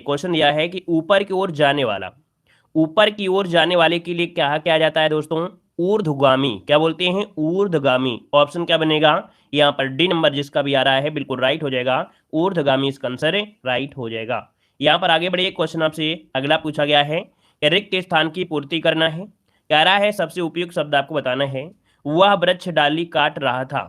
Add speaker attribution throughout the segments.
Speaker 1: Question दिया है कि ऊपर की ओर जाने वाला, ऊपर की ओर जाने वाले के लिए क्या क्या जाता है दोस्तों, ऊर्ध्वगामी, क्या बोलते हैं, ऊर्ध्वगामी। ऑप्शन क्या बनेगा यहाँ पर, डी नंबर जिसका भी आ रहा है बिल्कुल राइट हो जाएगा, ऊर्ध्वगामी इसका आंसर राइट हो जाएगा। यहाँ पर आगे बढ़िए, क्वेश्चन आपसे अगला पूछा गया है कि रिक्त स्थान की पूर्ति करना है, कह रहा है सबसे उपयुक्त शब्द आपको बताना है। वह वृक्ष डाली काट रहा था,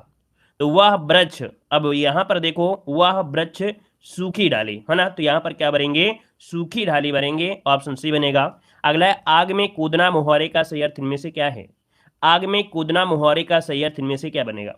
Speaker 1: तो वह वृक्ष, अब यहाँ पर देखो वह वृक्ष सूखी डाली है ना, तो यहाँ पर क्या भरेंगे, सूखी ढाली भरेंगे, ऑप्शन सी बनेगा। अगला है आग में कूदना मुहावरे का सही अर्थ इनमें से क्या है, आग में कूदना मुहावरे का सही अर्थ इनमें से क्या बनेगा।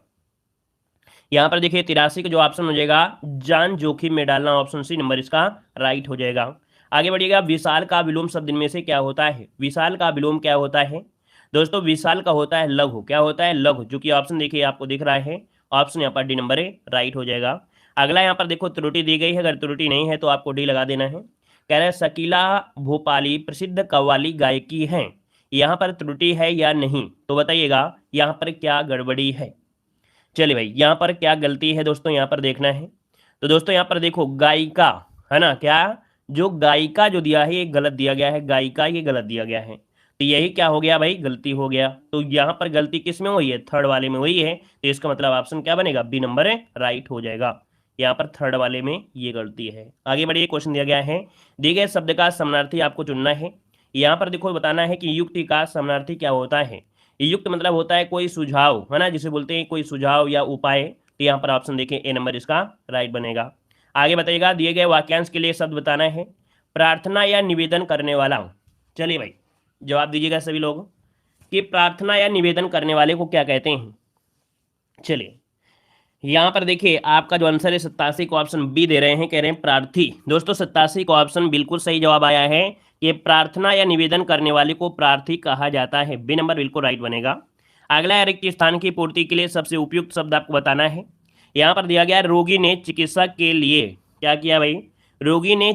Speaker 1: यहाँ पर देखिए 83 का जो ऑप्शन हो जाएगा, जान जोखिम में डालना, ऑप्शन सी नंबर इसका राइट हो जाएगा। आगे बढ़िएगा, विशाल का विलोम शब्द इनमें से क्या होता है, विशाल का विलोम क्या होता है दोस्तों, विशाल का होता है लघु, क्या होता है लघु, जो कि ऑप्शन देखिए आपको दिख रहा है, ऑप्शन यहाँ पर डी नंबर राइट हो जाएगा। अगला यहाँ पर देखो त्रुटि दी गई है, अगर त्रुटि नहीं है तो आपको डी लगा देना है। कह रहे हैं शकीला भोपाली प्रसिद्ध कव्वाली गायकी है, यहाँ पर त्रुटि है या नहीं, तो बताइएगा यहाँ पर क्या गड़बड़ी है। चलिए भाई यहाँ पर क्या गलती है दोस्तों, यहाँ पर देखना है। तो दोस्तों यहाँ पर देखो गायिका है ना, क्या जो गायिका जो दिया है ये गलत दिया गया है, गायिका ये गलत दिया गया है, तो यही क्या हो गया भाई, गलती हो गया। तो यहाँ पर गलती किस में हुई है, थर्ड वाले में हुई है, तो इसका मतलब ऑप्शन क्या बनेगा, बी नंबर राइट हो जाएगा। यहाँ पर थर्ड वाले में ये गलती है। आगे बढ़िए, क्वेश्चन दिया गया है, दिए गए शब्द का समानार्थी आपको चुनना है। यहाँ पर देखो बताना है कि युक्ति का समानार्थी क्या होता है। युक्त मतलब होता है कोई सुझाव है ना, जिसे बोलते हैं कोई सुझाव या उपाय, तो यहाँ पर ऑप्शन देखें ए नंबर इसका राइट बनेगा। आगे बताइएगा, दिए गए वाक्यांश के लिए शब्द बताना है, प्रार्थना या निवेदन करने वाला। चलिए भाई जवाब दीजिएगा सभी लोग कि प्रार्थना या निवेदन करने वाले को क्या कहते हैं। चलिए यहाँ पर देखिए आपका जो आंसर है 87 को ऑप्शन बी दे रहे हैं, कह रहे हैं प्रार्थी। दोस्तों 87 को ऑप्शन बिल्कुल सही जवाब आया है, कि प्रार्थना या निवेदन करने वाले को प्रार्थी कहा जाता है, बी नंबर बिल्कुल राइट बनेगा। अगला है रिक्त स्थान की पूर्ति के लिए सबसे उपयुक्त शब्द आपको बताना है। यहाँ पर दिया गया रोगी ने चिकित्सक के लिए क्या किया भाई, रोगी ने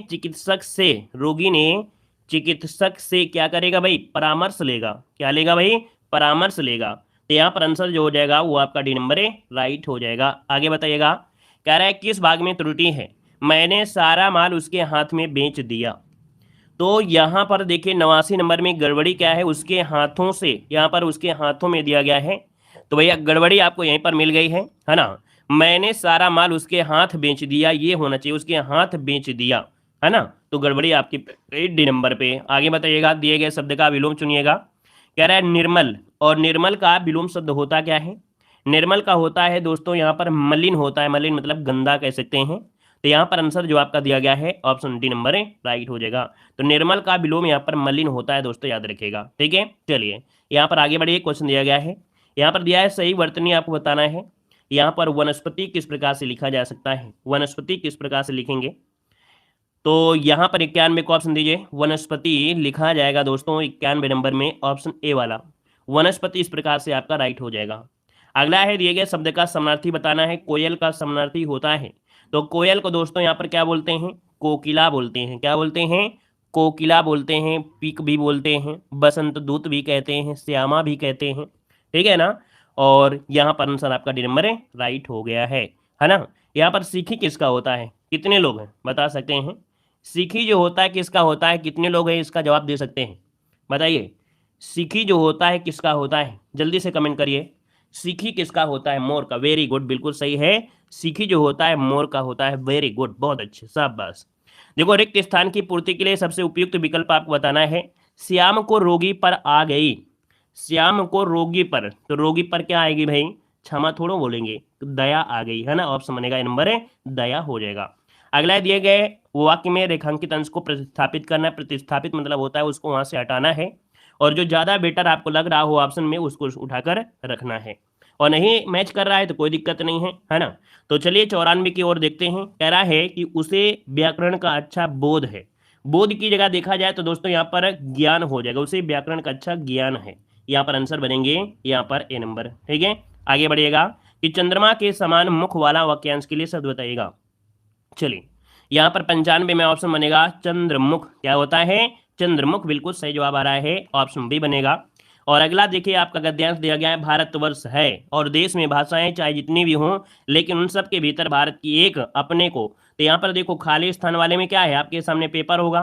Speaker 1: चिकित्सक से क्या करेगा भाई, परामर्श लेगा, क्या लेगा भाई, परामर्श लेगा। तो यहाँ पर आंसर जो हो जाएगा वो आपका डी नंबर राइट हो जाएगा। आगे बताइएगा, कह रहा है किस भाग में त्रुटि है, मैंने सारा माल उसके हाथ में बेच दिया। तो यहाँ पर देखिए 89 नंबर में गड़बड़ी क्या है, उसके हाथों से, यहाँ पर उसके हाथों में दिया गया है, तो भैया गड़बड़ी आपको यहीं पर मिल गई है ना। मैंने सारा माल उसके हाथ बेच दिया, ये होना चाहिए उसके हाथ बेच दिया है ना, तो गड़बड़ी आपकी डी नंबर पे। आगे बताइएगा, दिए गए शब्द का विलोम चुनिएगा। कह रहा है निर्मल, और निर्मल का विलोम शब्द होता क्या है, निर्मल का होता है दोस्तों यहाँ पर मलिन होता है, मलिन मतलब गंदा कह सकते हैं। तो यहाँ पर आंसर जो आपका दिया गया है ऑप्शन डी नंबर राइट हो जाएगा। तो निर्मल का विलोम यहाँ पर मलिन होता है दोस्तों, याद रखिएगा, ठीक है। चलिए यहाँ पर आगे बढ़िए, क्वेश्चन दिया गया है, यहाँ पर दिया है सही वर्तनी आपको बताना है। यहाँ पर वनस्पति किस प्रकार से लिखा जा सकता है, वनस्पति किस प्रकार से लिखेंगे, तो यहाँ पर 91 को ऑप्शन दीजिए, वनस्पति लिखा जाएगा दोस्तों 91 नंबर में ऑप्शन ए वाला, वनस्पति इस प्रकार से आपका राइट हो जाएगा। अगला है दिए गए शब्द का समानार्थी बताना है, कोयल का समानार्थी होता है, तो कोयल को दोस्तों यहाँ पर क्या बोलते हैं, कोकिला बोलते हैं, क्या बोलते हैं, कोकिला बोलते हैं, पीक भी बोलते हैं, बसंत दूत भी कहते हैं, श्यामा भी कहते हैं, ठीक है ना। और यहाँ पर आंसर आपका डी नंबर राइट हो गया है ना। यहाँ पर सीखी किसका होता है, कितने लोग हैं बता सकते हैं, सीखी जो होता है किसका होता है, कितने लोग हैं इसका जवाब दे सकते हैं, बताइए। सीखी जो होता है किसका होता है, जल्दी से कमेंट करिए, सीखी किसका होता है, मोर का, वेरी गुड, बिल्कुल सही है, सीखी जो होता है मोर का होता है, वेरी गुड, बहुत अच्छे, शाबाश। देखो रिक्त स्थान की पूर्ति के लिए सबसे उपयुक्त विकल्प आपको बताना है, श्याम को रोगी पर आ गई, श्याम को रोगी पर, तो रोगी पर क्या आएगी भाई, क्षमा थोड़ा बोलेंगे, तो दया आ गई है ना, ऑप्शन बनेगा नंबर दया हो जाएगा। अगला दिए गए वाक्य में रेखांकित अंश को प्रतिस्थापित करना है, प्रतिस्थापित मतलब होता है उसको वहां से हटाना है, और जो ज्यादा बेटर आपको लग रहा हो ऑप्शन में उसको उठाकर रखना है, और नहीं मैच कर रहा है तो कोई दिक्कत नहीं है ना। तो चलिए 94 की ओर देखते हैं, कह रहा है कि उसे व्याकरण का अच्छा बोध है, बोध की जगह देखा जाए तो दोस्तों यहाँ पर ज्ञान हो जाएगा, उसे व्याकरण का अच्छा ज्ञान है, यहाँ पर आंसर बनेंगे यहाँ पर ए नंबर, ठीक है। आगे बढ़िएगा कि चंद्रमा के समान मुख वाला वाक्यांश के लिए शब्द बताइएगा। चलिए यहाँ पर 95 में ऑप्शन बनेगा चंद्रमुख, क्या होता है, चंद्रमुख, बिल्कुल सही जवाब आ रहा है, ऑप्शन बी बनेगा। और अगला देखिए आपका गद्यांश दिया गया है, भारतवर्ष है और देश में भाषाएं चाहे जितनी भी हों, लेकिन उन सब के भीतर भारत की एक अपने को तो यहाँ पर देखो खाली स्थान वाले में क्या है, आपके सामने पेपर होगा,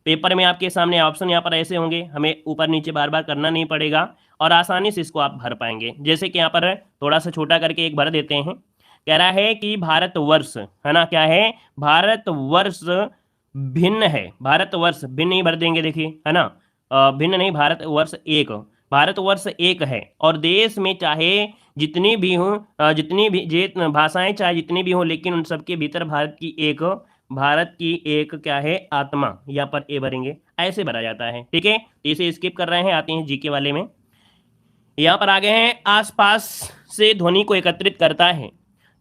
Speaker 1: पेपर में आपके सामने ऑप्शन यहाँ पर ऐसे होंगे, हमें ऊपर नीचे बार बार करना नहीं पड़ेगा और आसानी से इसको आप भर पाएंगे। जैसे कि यहाँ पर थोड़ा सा छोटा करके एक भर देते हैं। कह रहा है कि भारतवर्ष है ना, क्या है, भारतवर्ष भिन्न है, भारतवर्ष भिन्न नहीं भर देंगे, देखिए है ना, भिन्न नहीं, भारतवर्ष एक है और देश में चाहे जितनी भी हों, जितनी भी भाषाएं चाहे जितनी भी हों, लेकिन उन सबके भीतर भारत की एक क्या है, आत्मा, यहाँ पर ए भरेंगे, ऐसे भरा जाता है। ठीक है, तो इसे स्किप कर रहे हैं, आते हैं जीके वाले में। यहाँ पर आगे हैं, आसपास से ध्वनि को एकत्रित करता है।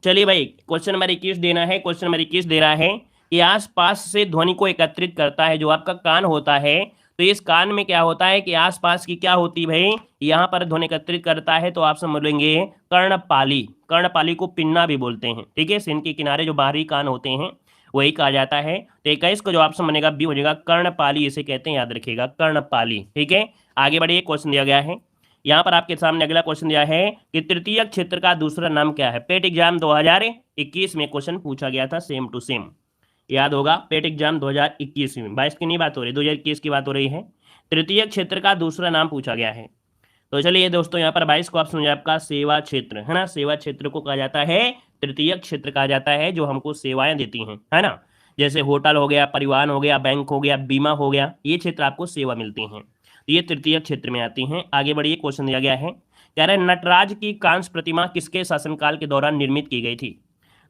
Speaker 1: चलिए भाई, क्वेश्चन नंबर 21 देना है। क्वेश्चन नंबर 21 दे रहा है कि आसपास से ध्वनि को एकत्रित करता है। जो आपका कान होता है, तो इस कान में क्या होता है कि आसपास की क्या होती है भाई, यहाँ पर ध्वनि एकत्रित करता है, तो आप समझेंगे कर्णपाली। कर्णपाली को पिन्ना भी बोलते हैं। ठीक है, सिर के किनारे जो बाहरी कान होते हैं वही कहा जाता है। तो 21 को जो ऑप्शन बनेगा बी हो जाएगा, कर्णपाली इसे कहते हैं, याद रखिएगा, कर्णपाली। ठीक है, आगे बढ़िए, क्वेश्चन दिया गया है यहाँ पर आपके सामने, अगला क्वेश्चन दिया है कि तृतीयक क्षेत्र का दूसरा नाम क्या है। पेट एग्जाम 2021 में क्वेश्चन पूछा गया था, सेम टू सेम, याद होगा। पेट एग्जाम 2021 में, 22 की नहीं बात हो रही, 2021 की बात हो रही है। तृतीयक क्षेत्र का दूसरा नाम पूछा गया है। तो चलिए दोस्तों, यहाँ पर 22 को ऑप्शन हो जाए आपका सेवा क्षेत्र, है ना। सेवा क्षेत्र को कहा जाता है तृतीयक क्षेत्र, कहा जाता है जो हमको सेवाएं देती हैं, है ना। जैसे होटल हो गया, परिवहन हो गया, बैंक हो गया, बीमा हो गया, ये क्षेत्र आपको सेवा मिलती हैं, तो ये तृतीय क्षेत्र में आती हैं। आगे बढ़िए, क्वेश्चन दिया गया है, कह रहे हैं नटराज की कांस्य प्रतिमा किसके शासनकाल के दौरान निर्मित की गई थी।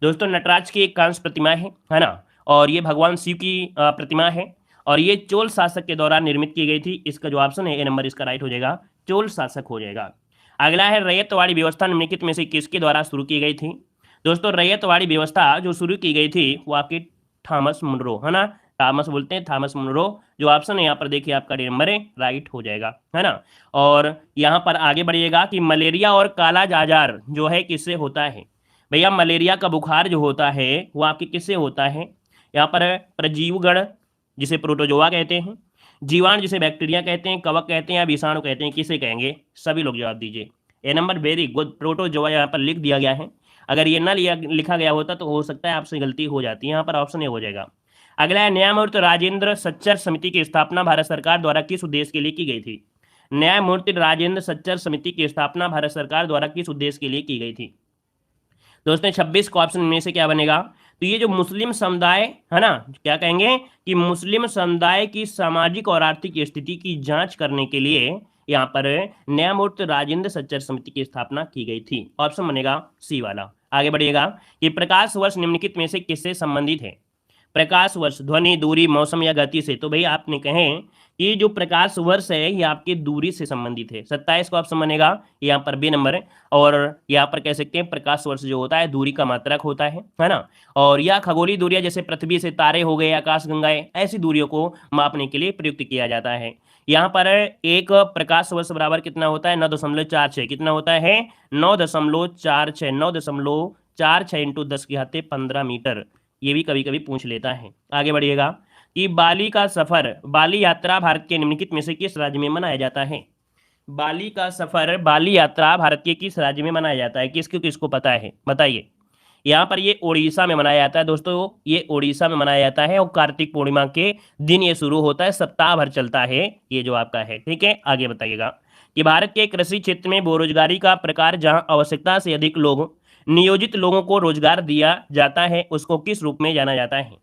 Speaker 1: दोस्तों, नटराज की एक कांस्य प्रतिमा है ना, और ये भगवान शिव की प्रतिमा है और ये चोल शासक के दौरान निर्मित की गई थी। इसका जो ऑप्शन है ए नंबर इसका राइट हो जाएगा, चोल शासक हो जाएगा। अगला है, रैयतवाड़ी व्यवस्था निम्नलिखित में से किसके द्वारा शुरू की गई थी। दोस्तों, रैयतवाड़ी व्यवस्था जो शुरू की गई थी वो आपकी थॉमस मुनरो, है ना, थॉमस बोलते हैं, थॉमस मुनरो। जो ऑप्शन है यहाँ पर देखिए आपका डी नंबर है राइट हो जाएगा, है ना। और यहाँ पर आगे बढ़िएगा कि मलेरिया और काला आजार जो है किससे होता है। भैया, मलेरिया का बुखार जो होता है वो आपके किससे होता है। यहाँ पर प्रजीवगण जिसे प्रोटोजोआ कहते हैं, जीवाणु जिसे बैक्टीरिया कहते हैं, कवक कहते हैं या विषाणु कहते हैं, किसे कहेंगे, सभी लोग जवाब दीजिए। ए नंबर वेरी गुड, प्रोटोजोआ यहाँ पर लिख दिया गया है। अगर ये ना लिखा गया होता तो हो सकता है आपसे गलती हो जाती है, यहाँ पर ऑप्शन ए हो जाएगा। अगला है, न्यायमूर्ति राजेंद्र सच्चर समिति की स्थापना भारत सरकार द्वारा किस उद्देश्य के लिए की गई थी। न्यायमूर्ति राजेंद्र सच्चर समिति की स्थापना भारत सरकार द्वारा किस उद्देश्य के लिए की गई थी। दोस्तों, 26 को ऑप्शन में से क्या बनेगा, तो ये जो मुस्लिम समुदाय है ना, क्या कहेंगे कि मुस्लिम समुदाय की सामाजिक और आर्थिक स्थिति की जांच करने के लिए यहाँ पर न्यायमूर्ति राजेंद्र सच्चर समिति की स्थापना की गई थी। ऑप्शन बनेगा सी वाला। आगे बढ़िएगा कि प्रकाश वर्ष निम्नलिखित में से किससे संबंधित है। प्रकाश वर्ष ध्वनि, दूरी, मौसम या गति से। तो भाई आपने कहें कि जो प्रकाश वर्ष है ये आपकी दूरी से संबंधित है। 27 का ऑप्शन बनेगा यहाँ पर बी नंबर है। और यहाँ पर कह सकते हैं प्रकाश वर्ष जो होता है दूरी का मात्रक होता है ना। और यह खगोलीय दूरियां जैसे पृथ्वी से तारे हो गए, आकाश गंगाएं, ऐसी दूरियों को मापने के लिए प्रयुक्त किया जाता है। यहाँ पर एक प्रकाश वर्ष बराबर कितना होता है, 9.46। कितना होता है, 9.46, 9.46 इंटू 10⁻15 मीटर। ये भी कभी कभी पूछ लेता है। आगे बढ़िएगा कि बाली का सफर, बाली यात्रा भारत के निम्नलिखित में से किस राज्य में मनाया जाता है। बाली का सफर, बाली यात्रा भारत के किस राज्य में मनाया जाता है, किसको किसको पता है बताइए। यहाँ पर ये उड़ीसा में मनाया जाता है दोस्तों, ये उड़ीसा में मनाया जाता है और कार्तिक पूर्णिमा के दिन ये शुरू होता है, सप्ताह भर चलता है ये जो आपका है। ठीक है, आगे बताइएगा कि भारत के कृषि क्षेत्र में बेरोजगारी का प्रकार जहां आवश्यकता से अधिक लोग नियोजित लोगों को रोजगार दिया जाता है उसको किस रूप में जाना जाता है।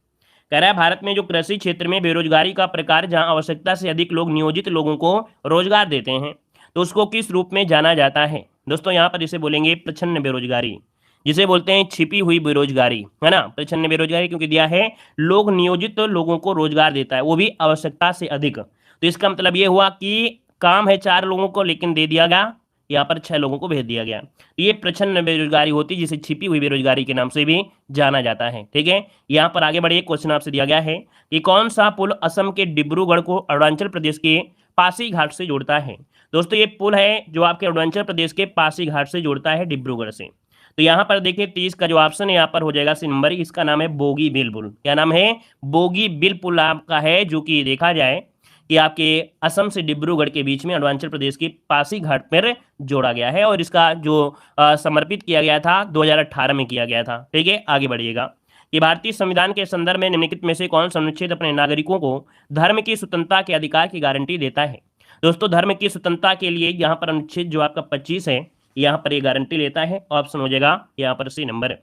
Speaker 1: कह रहा है भारत में जो कृषि क्षेत्र में बेरोजगारी का प्रकार जहां आवश्यकता से अधिक लोग नियोजित लोगों को रोजगार देते हैं तो उसको किस रूप में जाना जाता है। दोस्तों, यहाँ पर इसे बोलेंगे प्रच्छन्न बेरोजगारी, जिसे बोलते हैं छिपी हुई बेरोजगारी, है ना। प्रच्छन्न बेरोजगारी क्योंकि दिया है लोग नियोजित लोगों को रोजगार देता है, वो भी आवश्यकता से अधिक। तो इसका मतलब ये हुआ कि काम है 4 लोगों को लेकिन दे दिया गया यहाँ पर 6 लोगों को भेज दिया गया। तो ये प्रच्छन्न बेरोजगारी होती है, जिसे छिपी हुई बेरोजगारी के नाम से भी जाना जाता है। ठीक है, यहाँ पर आगे बढ़िए, क्वेश्चन आपसे दिया गया है कि कौन सा पुल असम के डिब्रूगढ़ को अरुणाचल प्रदेश के पासीघाट से जोड़ता है। दोस्तों, ये पुल है जो आपके अरुणाचल प्रदेश के पासीघाट से जोड़ता है डिब्रूगढ़ से। तो यहाँ पर देखिए 30 का जो ऑप्शन है यहाँ पर हो जाएगा सी नंबर, इसका नाम है बोगीबिल पुल। क्या नाम है, बोगीबिल पुल आपका है, जो कि देखा जाए कि आपके असम से डिब्रूगढ़ के बीच में अरुणाचल प्रदेश के पासीघाट पर जोड़ा गया है और इसका जो समर्पित किया गया था 2018 में किया गया था। ठीक है, आगे बढ़िएगा कि भारतीय संविधान के संदर्भ में निम्नलिखित में से कौन सा अनुच्छेद अपने नागरिकों को धर्म की स्वतंत्रता के अधिकार की गारंटी देता है। दोस्तों धर्म की स्वतंत्रता के लिए यहाँ पर अनुच्छेद जो आपका 25 है यहाँ पर ये गारंटी लेता है। ऑप्शन हो जाएगा यहाँ पर सी नंबर।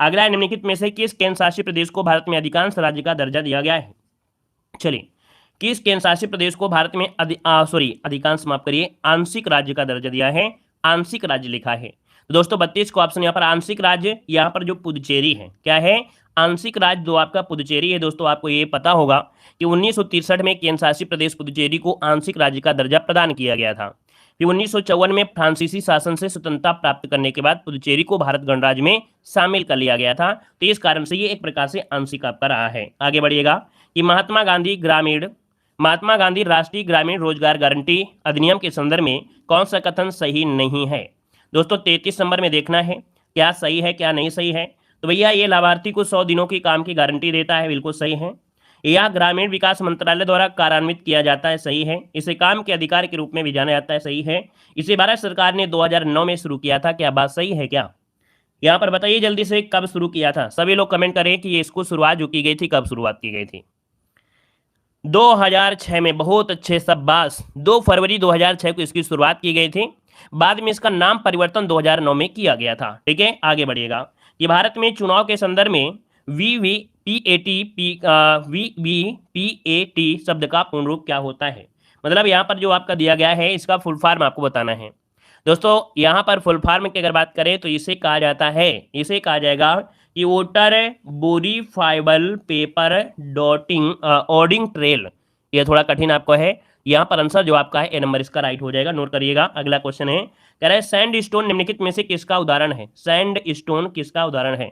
Speaker 1: अगला है निम्नलिखित में से किस केंद्र शासित प्रदेश को भारत में अधिकांश राज्य का दर्जा दिया गया है। चलिए किस केंद्र शासित प्रदेश को भारत में अधिकांश माफ करिए आंशिक राज्य का दर्जा दिया है। आंशिक राज्य लिखा है तो दोस्तों 32 को ऑप्शन यहाँ पर आंशिक राज्य, यहाँ पर जो पुदुचेरी है क्या है आंशिक राज्य जो आपका पुदुचेरी है। दोस्तों आपको ये पता होगा कि 1963 में केंद्र शासित प्रदेश पुदुचेरी को आंशिक राज्य का दर्जा प्रदान किया गया था। फिर 1954 में फ्रांसीसी शासन से स्वतंत्रता प्राप्त करने के बाद पुदुचेरी को भारत गणराज्य में शामिल कर लिया गया था। तो इस कारण से ये एक प्रकार से आंशिक आपका रहा है। आगे बढ़िएगा कि महात्मा गांधी राष्ट्रीय ग्रामीण रोजगार गारंटी अधिनियम के संदर्भ में कौन सा कथन सही नहीं है। दोस्तों 33 नंबर में देखना है क्या सही है क्या नहीं सही है। तो भैया ये लाभार्थी को 100 दिनों की काम की गारंटी देता है, बिल्कुल सही है। यह ग्रामीण विकास मंत्रालय द्वारा कार्यान्वित किया जाता है, सही है। इसे काम के अधिकार के रूप में भी जाना जाता है, सही है। इसे भारत सरकार ने 2009 में शुरू किया था, क्या बात सही है क्या। यहाँ पर बताइए जल्दी से कब शुरू किया था। सभी लोग कमेंट करें कि ये इसको शुरुआत जो की गई थी कब शुरुआत की गई थी। 2006 में, बहुत अच्छे शाबाश। 2 फरवरी 2006 को इसकी शुरुआत की गई थी। बाद में इसका नाम परिवर्तन 2009 में किया गया था। ठीक है आगे बढ़िएगा कि भारत में चुनाव के संदर्भ में वीवीपीएटी शब्द का पूर्ण रूप क्या होता है। मतलब यहाँ पर जो आपका दिया गया है इसका फुल फॉर्म आपको बताना है। दोस्तों यहाँ पर फुल फॉर्म की अगर बात करें तो इसे कहा जाता है, इसे कहा जाएगा कि वोटर वेरिफाइबल पेपर ऑडिंग ट्रेल। ये थोड़ा कठिन आपको है। यहाँ पर आंसर जो आपका है ए नंबर इसका राइट हो जाएगा, नोट करिएगा। अगला क्वेश्चन है कह रहा है सैंड स्टोन निम्नलिखित में से किसका उदाहरण है। सैंड स्टोन किसका उदाहरण है,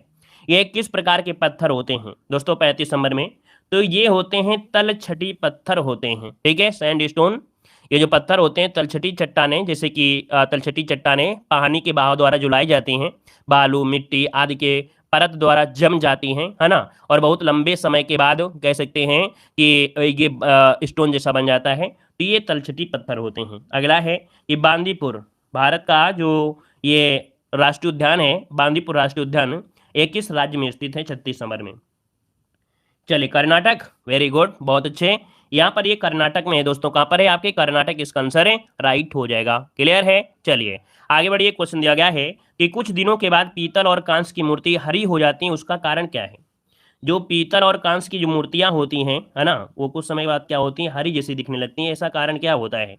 Speaker 1: ये किस प्रकार के पत्थर होते हैं। दोस्तों 35 नंबर में तो ये होते हैं तलछटी पत्थर होते हैं। ठीक है सैंड स्टोन ये जो पत्थर होते हैं तलछटी चट्टानें, जैसे कि तलछटी चट्टानें पानी के बहाव द्वारा जुलाई जाती हैं, बालू मिट्टी आदि के परत द्वारा जम जाती हैं, है ना, और बहुत लंबे समय के बाद कह सकते हैं कि ये स्टोन जैसा बन जाता है। तो ये तलछटी पत्थर होते हैं। अगला है कि बांदीपुर, भारत का जो ये राष्ट्रीय उद्यान है बांदीपुर राष्ट्रीय उद्यान ये किस राज्य में स्थित है। 36 नंबर में। चलिए कर्नाटक, वेरी गुड, बहुत अच्छे। यहाँ पर ये कर्नाटक में है दोस्तों। कहाँ पर है आपके कर्नाटक, इसका आंसर है राइट हो जाएगा। क्लियर है। चलिए आगे बढ़िए। क्वेश्चन दिया गया है कि कुछ दिनों के बाद पीतल और कांस्य की मूर्ति हरी हो जाती है, उसका कारण क्या है। जो पीतल और कांस्य की जो मूर्तियां होती हैं, है ना, वो कुछ समय बाद क्या होती हैं, हरी जैसी दिखने लगती हैं। ऐसा कारण क्या होता है।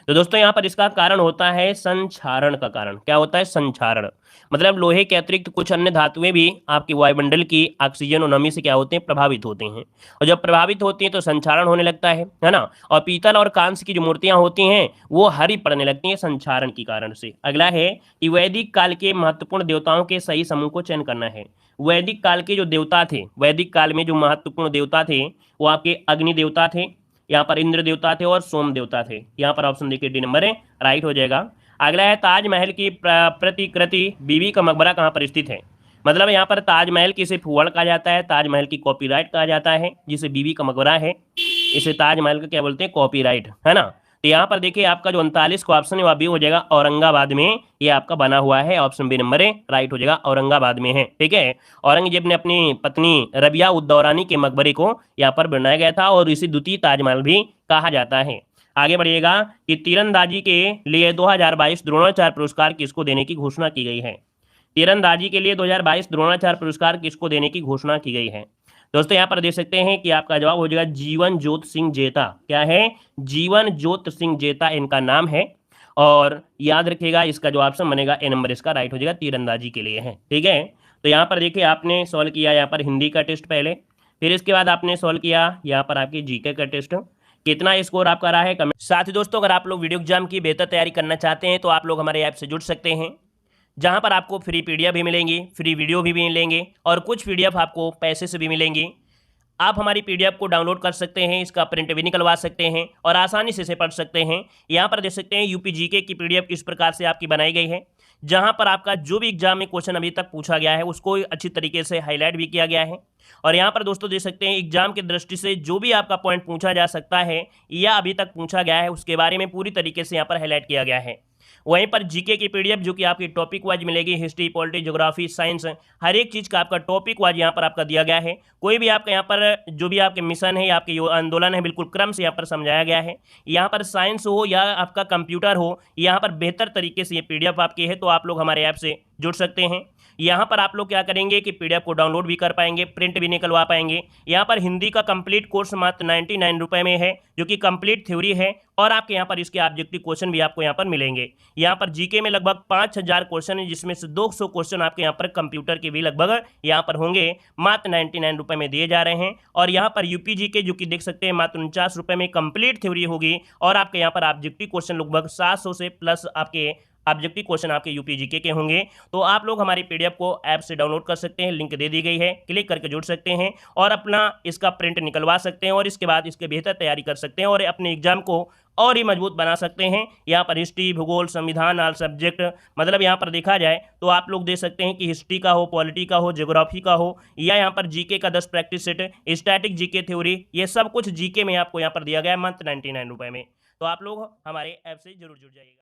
Speaker 1: तो दोस्तों यहाँ पर इसका कारण होता है संक्षारण का कारण। क्या होता है, संक्षारण। मतलब लोहे के अतिरिक्त कुछ अन्य धातुएं भी आपकी वायुमंडल की ऑक्सीजन और नमी से क्या होते हैं, प्रभावित होते हैं। और जब प्रभावित होती हैं तो संक्षारण होने लगता है ना। और पीतल और कांस्य की जो मूर्तियां होती हैं वो हरी पड़ने लगती हैं संक्षारण के कारण से। अगला है कि वैदिक काल के महत्वपूर्ण देवताओं के सही समूह को चयन करना है। वैदिक काल के जो देवता थे, वैदिक काल में जो महत्वपूर्ण देवता थे वो आपके अग्नि देवता थे, यहाँ पर इंद्र देवता थे और सोम देवता थे। यहाँ पर ऑप्शन देखिए डी नंबर है राइट हो जाएगा। अगला है ताजमहल की प्रतिकृति बीबी का मकबरा कहाँ पर स्थित है। मतलब यहाँ पर ताजमहल की इसे फुहड़ कहा जाता है, ताजमहल की कॉपीराइट कहा जाता है, जिसे बीबी का मकबरा है इसे ताजमहल का क्या बोलते हैं, कॉपीराइट, है ना। तो यहाँ पर देखिए आपका जो 39 का ऑप्शन है वह बी हो जाएगा। औरंगाबाद में ये आपका बना हुआ है, ऑप्शन बी नंबर है राइट हो जाएगा, औरंगाबाद में है। ठीक है। औरंगजेब ने अपनी पत्नी रबिया उद दौरानी के मकबरे को यहाँ पर बनाया गया था और इसे द्वितीय ताजमहल भी कहा जाता है। आगे बढ़िएगा कि तीरंदाजी के लिए 2022 द्रोणाचार्य पुरस्कार किसको देने की घोषणा की गई है। तीरंदाजी के लिए 2022 द्रोणाचार्य पुरस्कार किसको देने की घोषणा की गई है। दोस्तों यहाँ पर देख सकते हैं कि आपका जवाब हो जाएगा जीवन ज्योत सिंह जेता। क्या है, जीवन ज्योत सिंह जेता इनका नाम है। और याद रखिएगा इसका जो ऑप्शन बनेगा ए नंबर इसका राइट हो जाएगा, तीरंदाजी के लिए है। ठीक है। तो यहाँ पर देखिए आपने सॉल्व किया यहाँ पर हिंदी का टेस्ट पहले, फिर इसके बाद आपने सॉल्व किया यहाँ पर आपकी जीके का टेस्ट। कितना स्कोर आपका रहा है कमेंट। साथ ही दोस्तों अगर आप लोग वीडियो एग्जाम की बेहतर तैयारी करना चाहते हैं तो आप लोग हमारे ऐप से जुड़ सकते हैं, जहां पर आपको फ्री पीडीएफ भी मिलेंगी, फ्री वीडियो भी मिलेंगे और कुछ पीडीएफ आपको पैसे से भी मिलेंगी। आप हमारी पीडीएफ को डाउनलोड कर सकते हैं, इसका प्रिंट भी निकलवा सकते हैं और आसानी से इसे पढ़ सकते हैं। यहाँ पर देख सकते हैं यूपी जीके की पीडीएफ किस प्रकार से आपकी बनाई गई है, जहां पर आपका जो भी एग्जाम में क्वेश्चन अभी तक पूछा गया है उसको अच्छी तरीके से हाईलाइट भी किया गया है। और यहाँ पर दोस्तों देख सकते हैं एग्जाम की दृष्टि से जो भी आपका पॉइंट पूछा जा सकता है या अभी तक पूछा गया है उसके बारे में पूरी तरीके से यहाँ पर हाईलाइट किया गया है। वहीं पर जीके की पीडीएफ जो कि आपकी टॉपिक वाइज मिलेगी, हिस्ट्री, पॉलिटी, ज्योग्राफी, साइंस, हर एक चीज़ का आपका टॉपिक वाइज यहाँ पर आपका दिया गया है। कोई भी आपका यहाँ पर जो भी आपके मिशन है या आपके आंदोलन है, बिल्कुल क्रम से यहाँ पर समझाया गया है। यहाँ पर साइंस हो या आपका कंप्यूटर हो, यहाँ पर बेहतर तरीके से ये पीडीएफ आपकी है, तो आप लोग हमारे ऐप से जुड़ सकते हैं। यहाँ पर आप लोग क्या करेंगे कि पीडीएफ को डाउनलोड भी कर पाएंगे, प्रिंट भी निकलवा पाएंगे। यहाँ पर हिंदी का कंप्लीट कोर्स मात्र 99 रुपये में है, जो कि कंप्लीट थ्योरी है, और आपके यहाँ पर इसके ऑब्जेक्टिव क्वेश्चन भी आपको यहाँ पर मिलेंगे। यहाँ पर जीके में लगभग 5000 क्वेश्चन है, जिसमें से 200 क्वेश्चन आपके यहाँ पर कंप्यूटर के भी लगभग यहाँ पर होंगे, मात्र 99 रुपये में दिए जा रहे हैं। और यहाँ पर यूपी जीके जो कि देख सकते हैं मात्र 49 रुपये में कंप्लीट थ्योरी होगी, और आपके यहाँ पर ऑब्जेक्टिव क्वेश्चन लगभग 700 से प्लस आपके ऑब्जेक्टिव क्वेश्चन आपके यूपी जीके के होंगे। तो आप लोग हमारी पीडीएफ को ऐप से डाउनलोड कर सकते हैं, लिंक दे दी गई है, क्लिक करके जुड़ सकते हैं और अपना इसका प्रिंट निकलवा सकते हैं, और इसके बाद इसके बेहतर तैयारी कर सकते हैं और अपने एग्जाम को और ही मजबूत बना सकते हैं। यहाँ पर हिस्ट्री, भूगोल, संविधान, ऑल सब्जेक्ट, मतलब यहाँ पर देखा जाए तो आप लोग दे सकते हैं कि हिस्ट्री का हो, पॉलिटी का हो, ज्योग्राफी का हो, या यहाँ पर जीके का 10 practice set, static GK theory, ये सब कुछ जीके में आपको यहाँ पर दिया गया है मात्र 99 रुपये में। तो आप लोग हमारे ऐप से जरूर जुड़ जाइएगा।